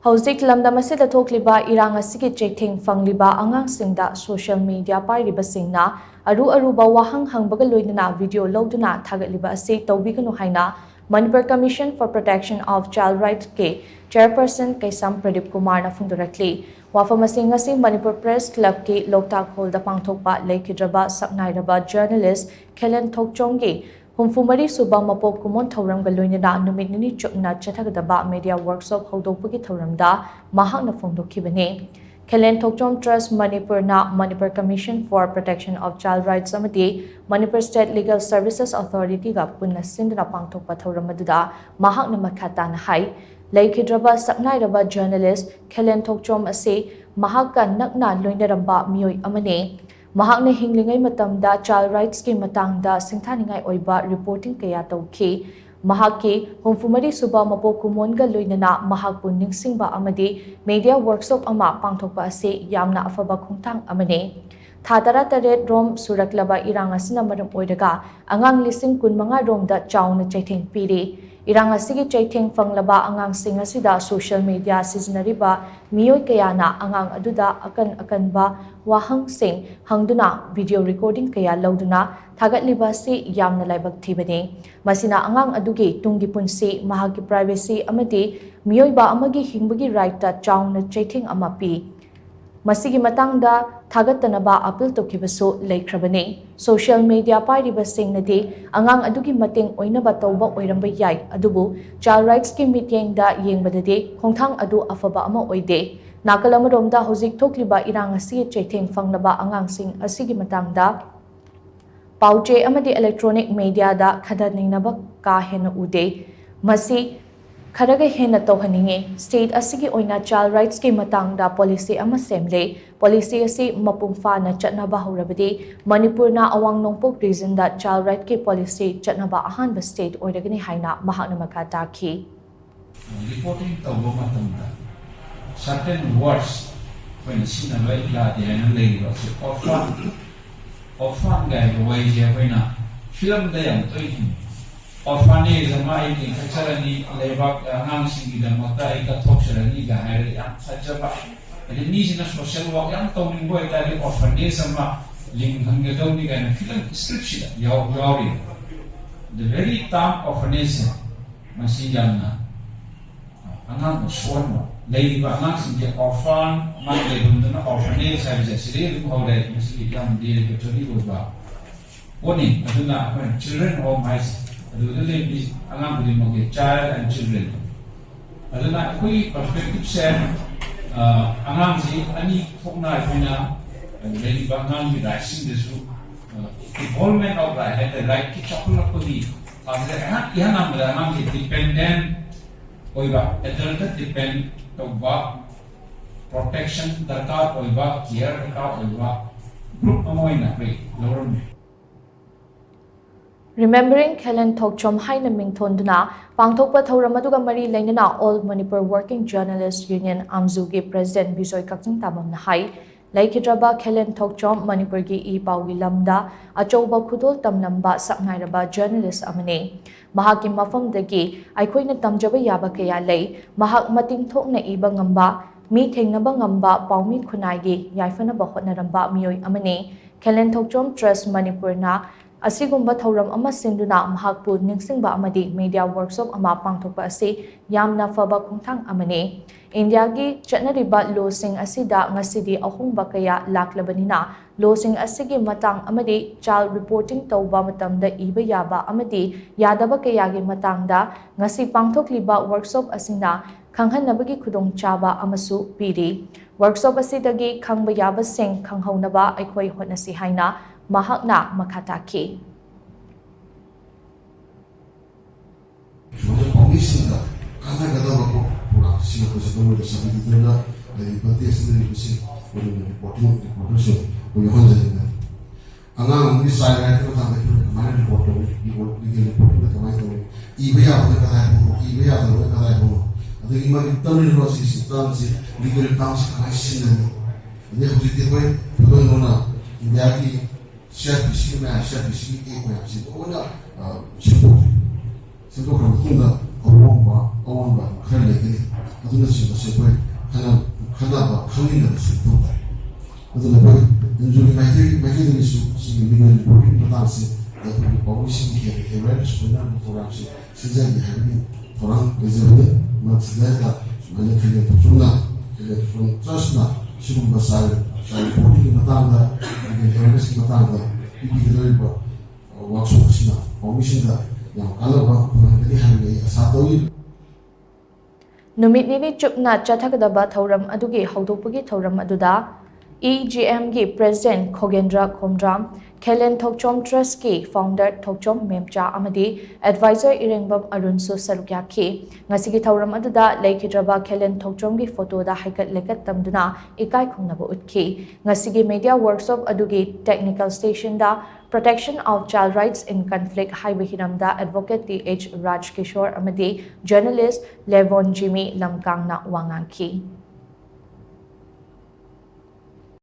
Hauzik lamdam asida Thagatliba Irangi Cheitheng Phangliba Angang Singda social media pairiba singna Aruba Wahang hangbaga loinana video loduna Thagatliba ase Toubiganu haina Manipur Commission for Protection of Child Rights ke Chairperson Kaisam Pradip Kumar na phungdurakli wafam asi Manipur Press Club ke Loktak Hall da pangthokpa leikidraba saknairaba journalist Kelen Thokchonggi Humfumari suba mapop kumon thauram galoinana numit nini chukna chathagadaba media workshop hodopagi thauramda mahakna phongdokhibane Kelen Thokchom Trust Manipur na Manipur Commission for Protection of Child Rights Amadi Manipur State Legal Services Authority ga punna sindna pangthokpa thauram mahakna makhata na hai leikidraba saknairaba journalist Kelen Thokchom ase mahakka nakna loinaramba mioi amane Mahakna hinglingai matamda child rights ki matangda singthaningai oiba reporting kaya tawki mahaki humfumari suba mapop kumonga loinana mahakpu ningsingba amadi media workshop ama pangthokpa ase yamna afaba khungthang amane thadara taret rom suraklaba Irangi asina maram oidaga angang lising kun manga romda chauna Cheitheng piri Irangi asigi Cheitheng Phanglaba angang sing asida social media sizinariba miyoi kayana angang aduda akanba Wahang sing hangduna video recording kaya loduna Thagatliba si yamna laibak thibane masina angang adugi tunggi punsi mahagi privacy amadi miyoiba amagi hingbagi right ta chauna Cheitheng amapi masigi matangda Thagatanaba appeal tokibaso leikrabane social media pairiba singnadi angang adugi mating oinaba tawba oiramba yai adubu child rights ki mityengda yengbadade khongthang adu afaba ama oide Nakalamaromda Hauzik Thagatliba Irangi Cheitheng Phanglaba angang sing asigi matangda pauche amadi electronic media da khadaningnaba ka hena ude masi kharaga hena tawhaninge state asigi oina child rights ki matangda policy ama semle policy asi mapungfa na chatnaba horabadi Manipur na awang nongpok region da child right ki policy chatnaba ahanba state oiragani haina mahakna makata ki reporting tawba matamda certain words when seen a like la de and lady was often guy way je when film the young to often is a mighty actually lebak angang singida mata ika thokserani ga hai yang sajaba and ni jina social work yang tawning boy ta le often is sama ling hangge tawni ga film scripture yauri the very term of a nation masijana angang uswan Lady Wahang singja orphan, mak lebundana orphanage saya bisa sendiri menghormati mesti yang dia kecuali berubah. Warning, aduna apa children home house, aduna lebih angang beri mungkin child and children. Aduna kui perspektif saya angang sih, ani fungna punya Lady Wahang di rising desu involvement of right, had the right to chocolate kodi. Ada anak yang namanya angang dependent, oiba adult depend Toba protection darkar oiba care darkar oiba group amoina pre lower Remembering Kelen Thokchom haina mingthonduna pangthokpa thoramaduga mari lainana All Manipur Working Journalists Union Amzugi President Bijoy Kakjing Tamam na hai Laikidraba Kelen Thokchom Manipur gi I Paugi lamda achoba khudol tamlamba saknairaba journalist amane mahaki mafamdagi aikoina tamjaba yaba kaya lei mahak mating thokna iba ngamba mi thengnaba ngamba paumi khunai yaifanaba hotnaramba mioi amane Kelen Thokchom Trust Manipur na asigumba thoram ama sinduna mahakpu ningsingba amadi media workshop ama pangthokpa ase yamna faba khungthang amane India gi chatnariba losing asida ngasidi ahungba kaya laklabanina losing asigi matang amadi child reporting tawba matamda iba yaba amadi yadaba kaya gi matangda ngasi pangthokliba workshop asina khanghanabagi khudong chaba amasu piri workshop asidagi khangba yaba sing khanghaunaba aikhoi hotnasi haina mahakna makataki Singapore sebagai sesuatu negara dari parti sendiri bersih untuk reproduction punya dengan angang ini saya itu sampai kemarin reporting kemarin itu IBA atau kata itu atau gimana kita nih sistem legal terms connection ini harus dibuat betul mana jadi siapa sih itu yang sih orang simple kalau kita orang kerja aduna sing se koi khana ba khani na se to ta aduna koi injury mai su sing legal reporting pata se da ko publishing ke awareness ko na program se se ja ni ha orang reserve maksudnya banyak kerja tercuna kerja tercuna sebelum besar saya politik matangga dengan awareness matangga ini kita lihat waktu kesina komisi yang kalau jadi hari satu ini Numit nini chupna Chathagadaba Thauram adugi haudopagi Thauram aduda EGM gi President Khogendra Khomdram Kelen Thokchom Trust ki Founder Thokchom Memcha amadi Advisor Irengbam Arunsu Sarukyaki ngasigi Thauram aduda Laikhidraba Kelen Thokchom gi photo da haikat lekat tamduna ikai khongnaba utki ngasigi media workshop adugi technical station da Protection of Child Rights in Conflict Haibahiramda Advocate T.H. Rajkishore amadi Journalist Levon Jimmy Lamkangna Wangangki